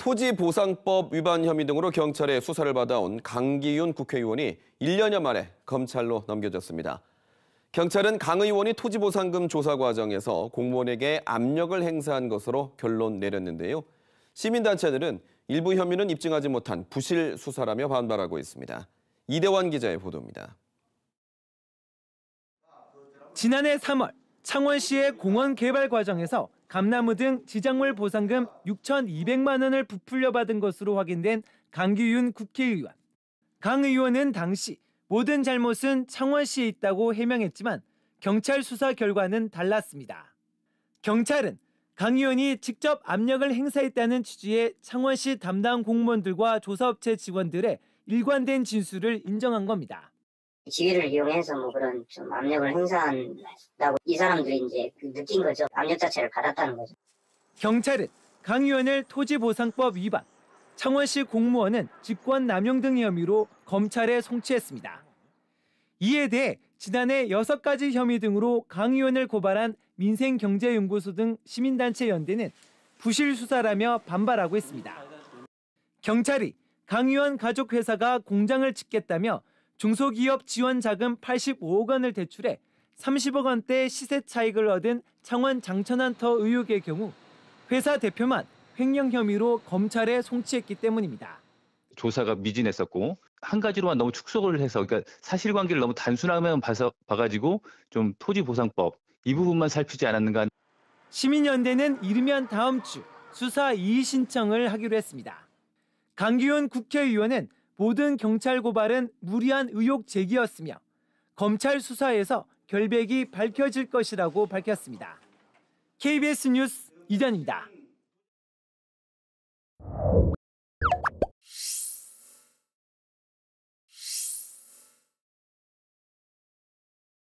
토지보상법 위반 혐의 등으로 경찰의 수사를 받아온 강기윤 국회의원이 1년여 만에 검찰로 넘겨졌습니다. 경찰은 강 의원이 토지보상금 조사 과정에서 공무원에게 압력을 행사한 것으로 결론 내렸는데요. 시민단체들은 일부 혐의는 입증하지 못한 부실 수사라며 반발하고 있습니다. 이대환 기자의 보도입니다. 지난해 3월 창원시의 공원 개발 과정에서 감나무 등 지작물 보상금 6,200만 원을 부풀려 받은 것으로 확인된 강기윤 국회의원. 강 의원은 당시 모든 잘못은 창원시에 있다고 해명했지만 경찰 수사 결과는 달랐습니다. 경찰은 강 의원이 직접 압력을 행사했다는 취지의 창원시 담당 공무원들과 조사업체 직원들의 일관된 진술을 인정한 겁니다. 지위를 이용해서 그런 좀 압력을 행사한다고 이 사람들이 이제 느낀 거죠. 압력 자체를 받았다는 거죠. 경찰은 강 의원을 토지보상법 위반, 창원시 공무원은 직권남용 등 혐의로 검찰에 송치했습니다. 이에 대해 지난해 6가지 혐의 등으로 강 의원을 고발한 민생경제연구소 등 시민단체 연대는 부실 수사라며 반발하고 있습니다. 경찰이 강 의원 가족 회사가 공장을 짓겠다며 중소기업 지원 자금 85억 원을 대출해 30억 원대 시세 차익을 얻은 창원 장천한터 의혹의 경우 회사 대표만 횡령 혐의로 검찰에 송치했기 때문입니다. 조사가 미진했었고 한 가지로만 너무 축소를 해서 그러니까 사실관계를 너무 단순하면 봐가지고 좀 토지보상법 이 부분만 살피지 않았는가. 시민연대는 이르면 다음 주 수사 이의 신청을 하기로 했습니다. 강기윤 국회의원은 모든 경찰 고발은 무리한 의혹 제기였으며 검찰 수사에서 결백이 밝혀질 것이라고 밝혔습니다. KBS 뉴스 이전입니다.